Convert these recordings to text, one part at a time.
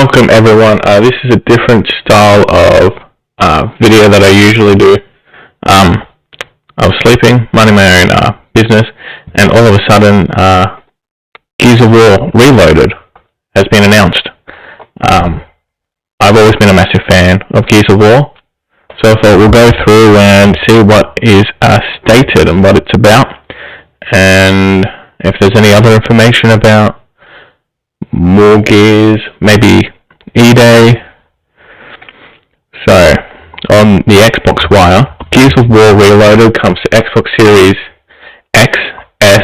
Welcome everyone. This is a different style of video that I usually do. I was sleeping, minding my own business, and all of a sudden Gears of War Reloaded has been announced. I've always been a massive fan of Gears of War, so I thought we'll go through and see what is stated and what it's about, and if there's any other information about more Gears, maybe E-Day. So, on the Xbox wire, Gears of War Reloaded comes to Xbox Series X, S,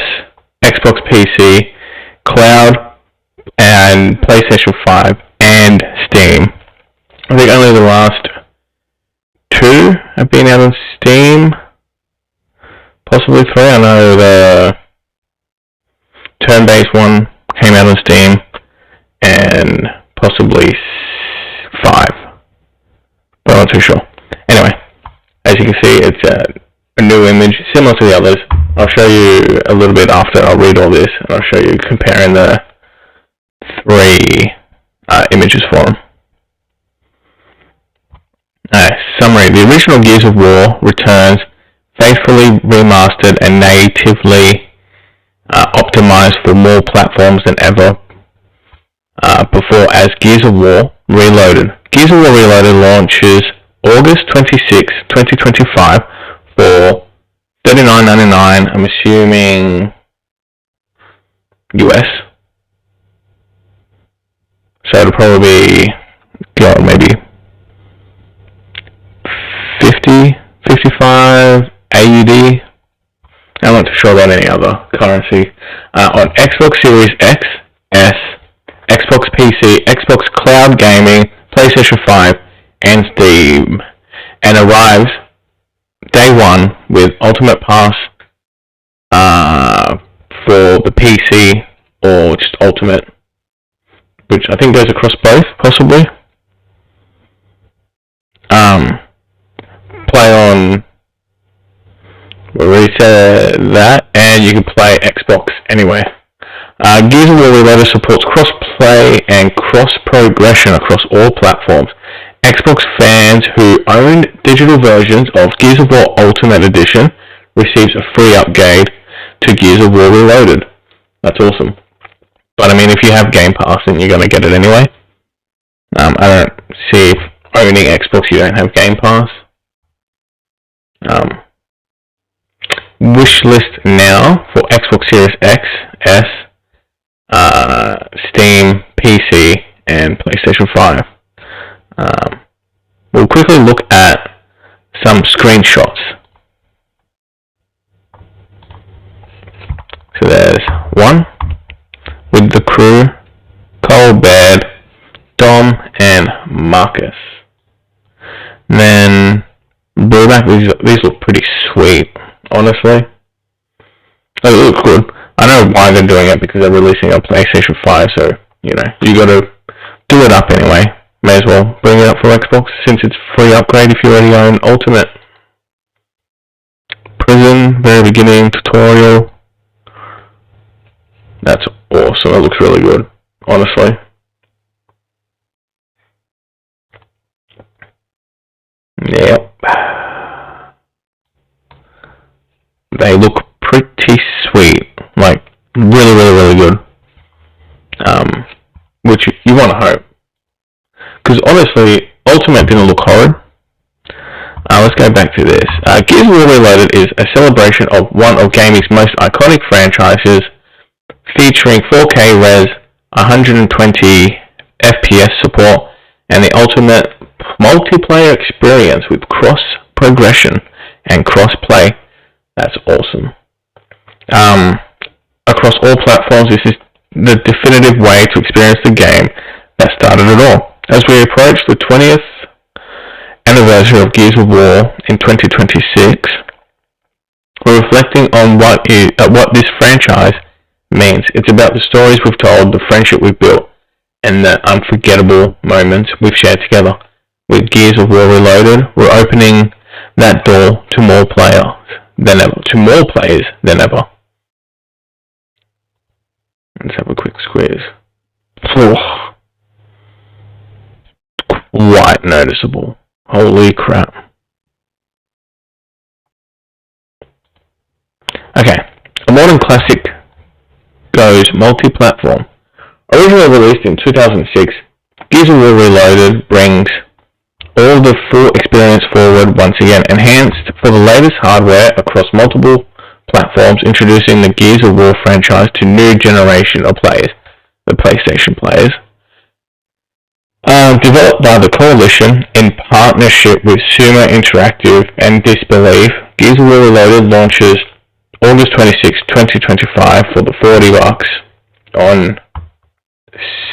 Xbox PC, Cloud, and PlayStation 5, and Steam. I think only the last two have been out on Steam, possibly three. I know the turn-based one came out on Steam, and possibly 5, but I'm not too sure. Anyway, as you can see, it's a new image, similar to the others. I'll show you a little bit after I'll read all this, and I'll show you comparing the three images for them. Summary. The original Gears of War returns, faithfully remastered and natively optimized for more platforms than ever before as Gears of War Reloaded. Gears of War Reloaded launches August 26, 2025 for $39.99, I'm assuming US. So it'll probably be maybe 50, 55 AUD. I'm not too sure about any other currency. On Xbox Series X, S, Xbox PC, Xbox Cloud Gaming, PlayStation 5, and Steam, and arrives day one with Ultimate Pass for the PC, or just Ultimate, which I think goes across both, possibly. Play on, we already said that, and you can play Xbox anywhere. Gears of War Reloaded supports cross-play and cross-progression across all platforms. Xbox fans who own digital versions of Gears of War Ultimate Edition receives a free upgrade to Gears of War Reloaded. That's awesome. But I mean, if you have Game Pass, then you're going to get it anyway. I don't see if owning Xbox you don't have Game Pass. Wish list now for Xbox Series X, S, Steam, PC, and PlayStation 5. We'll quickly look at some screenshots. So there's one with the crew, Cole, Baird, Dom, and Marcus. And then Burback, these look pretty sweet, honestly. They look good. I know why they're doing it, because they're releasing on PlayStation 5, so, you know, you gotta do it up anyway. May as well bring it up for Xbox, since it's free upgrade if you already own Ultimate. Prison, very beginning, tutorial. That's awesome, it looks really good, honestly. Yep. They look pretty sweet, like really good. Which you want to hope, because honestly, Ultimate didn't look horrid. Let's go back to this. Gears of War Reloaded is a celebration of one of gaming's most iconic franchises, featuring 4K res, 120 FPS support, and the ultimate multiplayer experience with cross-progression and cross-play. That's awesome. Across all platforms, this is the definitive way to experience the game that started it all. As we approach the 20th anniversary of Gears of War in 2026, we're reflecting on what this franchise means. It's about the stories we've told, the friendship we've built, and the unforgettable moments we've shared together. With Gears of War Reloaded, we're opening that door to more players than ever. Let's have a quick squeeze. Oh. quite noticeable. Holy crap. Okay, a modern classic goes multi-platform. Originally released in 2006, Gears of War Reloaded brings all the full experience forward once again, enhanced for the latest hardware across multiple platforms, introducing the Gears of War franchise to new generation of players, the PlayStation players. Developed by the Coalition in partnership with Sumo Interactive and Disbelief, Gears of War Reloaded launches August 26, 2025 for the $40 on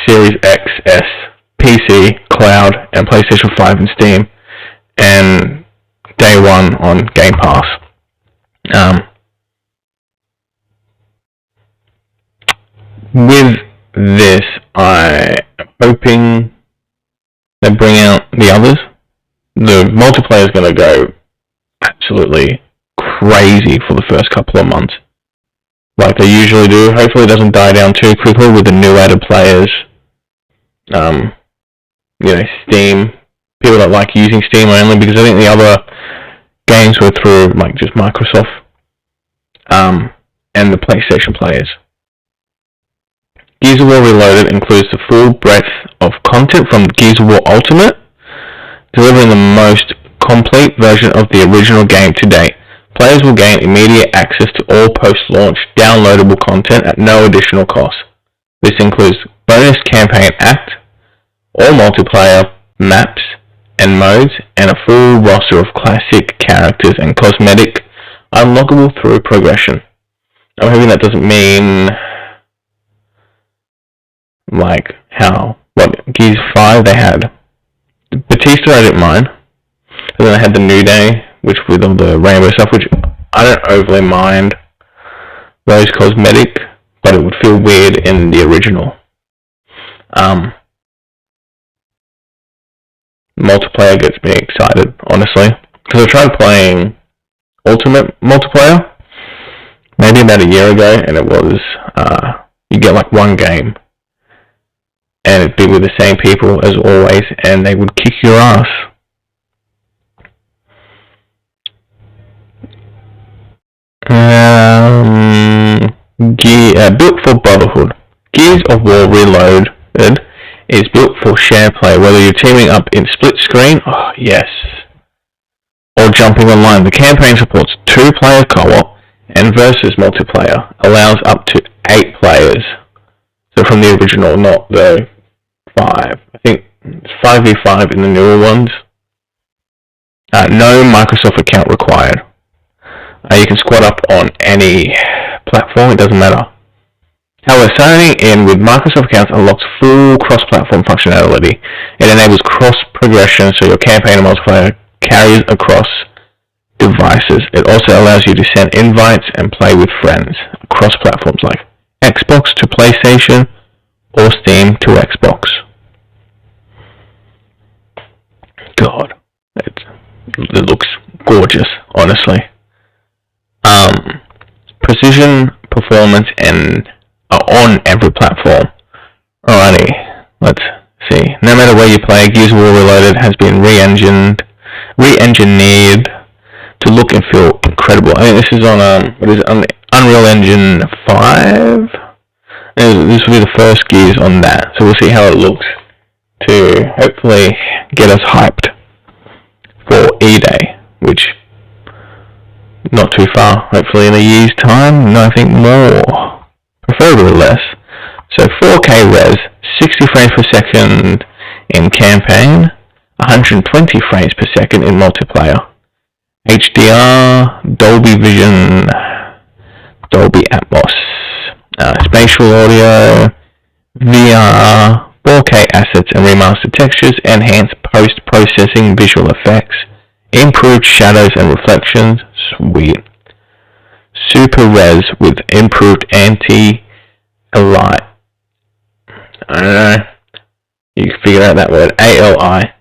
Series X, S, PC, Cloud, and PlayStation 5 and Steam, and day one on Game Pass. With this, I am hoping they bring out the others. The multiplayer is going to go absolutely crazy for the first couple of months, like they usually do. Hopefully it doesn't die down too quickly with the new added players. Steam, people that like using Steam only, because I think the other games were through like just Microsoft, and the PlayStation players. Gears of War Reloaded includes the full breadth of content from Gears of War Ultimate, delivering the most complete version of the original game to date. Players will gain immediate access to all post-launch downloadable content at no additional cost. This includes bonus campaign act, all multiplayer maps and modes, and a full roster of classic characters and cosmetic unlockable through progression. I'm hoping that doesn't mean like Gears 5 they had Batista, I didn't mind, and then I had the New Day, which with all the rainbow stuff, which I don't overly mind those cosmetic, but it would feel weird in the original. Multiplayer gets me excited, honestly, because I tried playing Ultimate multiplayer maybe about a year ago, and it was you get like one game, and it'd be with the same people as always, and they would kick your ass. Built for Brotherhood. Gears of War Reloaded is built for share play, whether you're teaming up in split screen, oh yes, or jumping online. The campaign supports 2-player co-op and versus multiplayer, allows up to 8 players. So from the original, not the 5. I think it's 5v5 in the newer ones. No Microsoft account required. You can squad up on any platform, it doesn't matter. However, signing in with Microsoft accounts unlocks full cross-platform functionality. It enables cross-progression so your campaign and multiplayer carries across devices. It also allows you to send invites and play with friends across platforms like Xbox to PlayStation or Steam to Xbox. God, it looks gorgeous, honestly. Precision, performance, and on every platform. Alrighty, let's see. No matter where you play, Gears of War Reloaded has been re-engineered to look and feel incredible. I think this is on Unreal Engine 5. This will be the first Gears on that, so we'll see how it looks to hopefully get us hyped for E-Day, which not too far, hopefully in a year's time, nothing more, preferably less. So 4K res, 60 frames per second in campaign, 120 frames per second in multiplayer, HDR, Dolby Vision, Dolby Atmos, spatial audio, VR, 4K assets and remastered textures, enhanced post-processing visual effects, improved shadows and reflections, sweet. Super res with improved anti-aliasing. I don't know. You can figure out that word. ALIASING.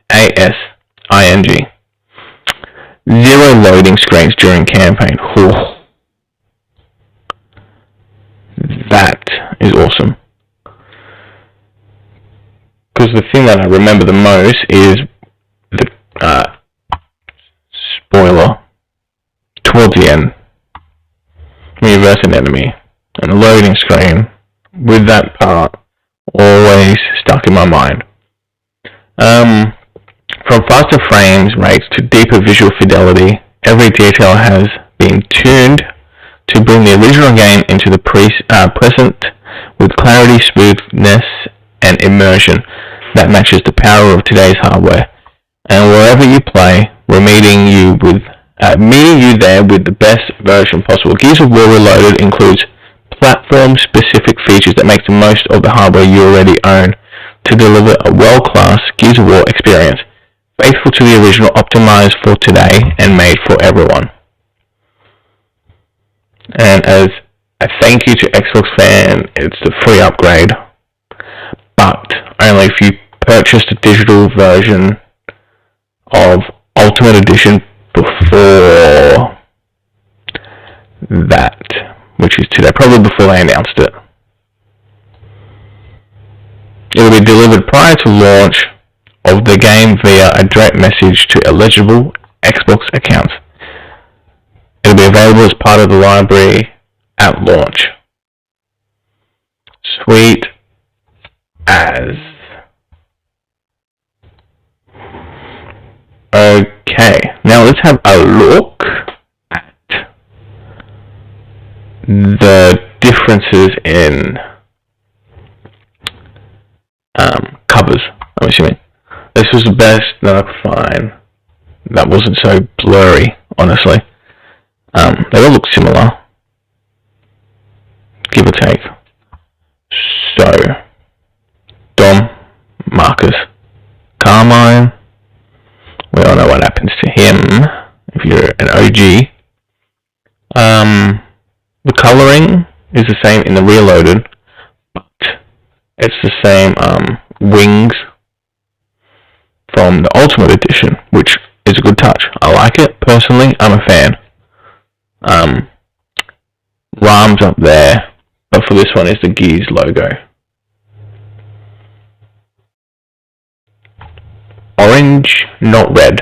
0 loading screens during campaign. Ooh. That is awesome. Because the thing that I remember the most is to the end, when you verse an enemy, and the loading screen, with that part, always stuck in my mind. From faster frames rates to deeper visual fidelity, every detail has been tuned to bring the original game into the present with clarity, smoothness, and immersion that matches the power of today's hardware. And wherever you play, we're meeting you there with the best version possible. Gears of War Reloaded includes platform-specific features that make the most of the hardware you already own to deliver a world-class Gears of War experience, faithful to the original, optimized for today, and made for everyone. And as a thank you to Xbox fan, it's the free upgrade, but only if you purchase the digital version of Ultimate Edition before that, which is today, probably before they announced it. It will be delivered prior to launch of the game via a direct message to eligible Xbox accounts. It will be available as part of the library at launch. Sweet as. Okay, now let's have a look at the differences in covers, I'm assuming. This was the best that I could find that wasn't so blurry, honestly. They all look similar, give or take. So, Dom, Marcus, Carmine, we all know what happens to him if you're an OG. The colouring is the same in the Reloaded, but it's the same wings from the Ultimate Edition, which is a good touch. I like it, personally, I'm a fan. Ram's up there, but for this one is the Gears logo. Orange, not red.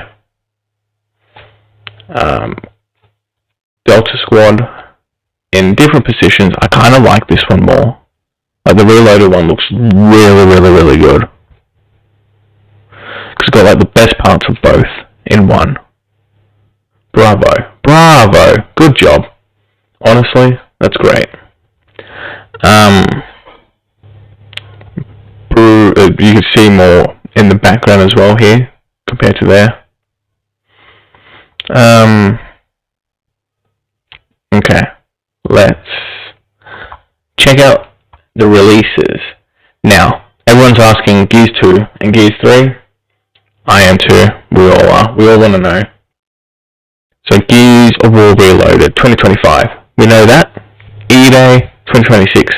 Delta Squad, in different positions, I kind of like this one more. Like the Reloaded one looks really good. Because it's got like the best parts of both in one. Bravo, good job. Honestly, that's great. You can see more in the background as well here, compared to there. Okay, let's check out the releases. Now, everyone's asking Gears 2 and Gears 3. I am too, we all are. We all want to know. So Gears of War Reloaded, 2025. We know that. E-Day, 2026.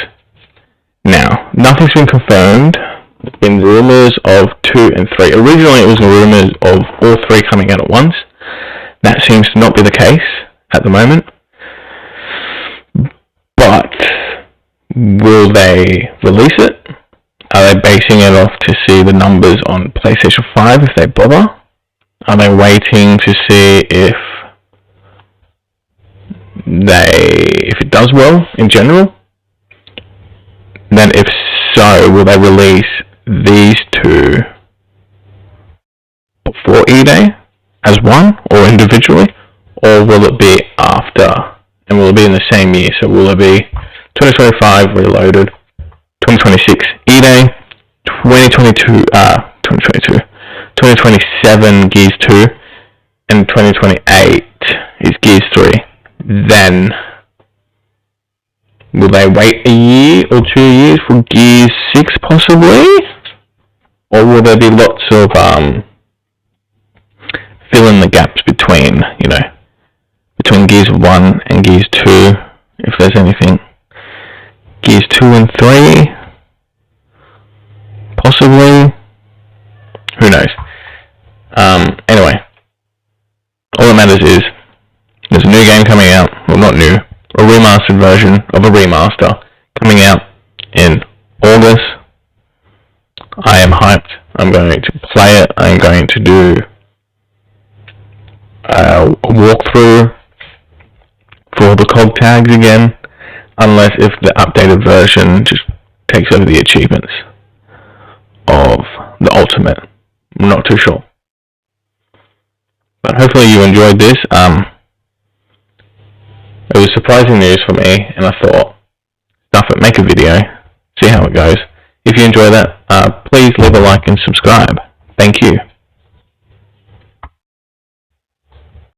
Now, nothing's been confirmed. There's been rumours of 2 and 3. Originally it was rumours of all 3 coming out at once. That seems to not be the case at the moment. But will they release it? Are they basing it off to see the numbers on PlayStation 5 if they bother? Are they waiting to see if it does well in general? Then if so, will they release these 2 before E-Day as one or individually? Or will it be after? And will it be in the same year? So will it be 2025 Reloaded, 2026 E-Day, 2027 Gears 2, and 2028 is Gears 3. Then, will they wait a year or 2 years for Gears 6 possibly? Or will there be lots of fill in the gaps between, between Gears 1 and Gears 2, if there's anything. Gears 2 and 3, possibly. Who knows? Anyway, all that matters is there's a new game coming out. Well, not new. A remastered version of a remaster coming out in August. I am hyped. I'm going to play it. I'm going to do a walkthrough. for the cog tags again, unless if the updated version just takes over the achievements of the Ultimate. I'm not too sure. But hopefully you enjoyed this. It was surprising news for me, and I thought, stuff it, make a video, see how it goes. If you enjoy that, please leave a like and subscribe. Thank you.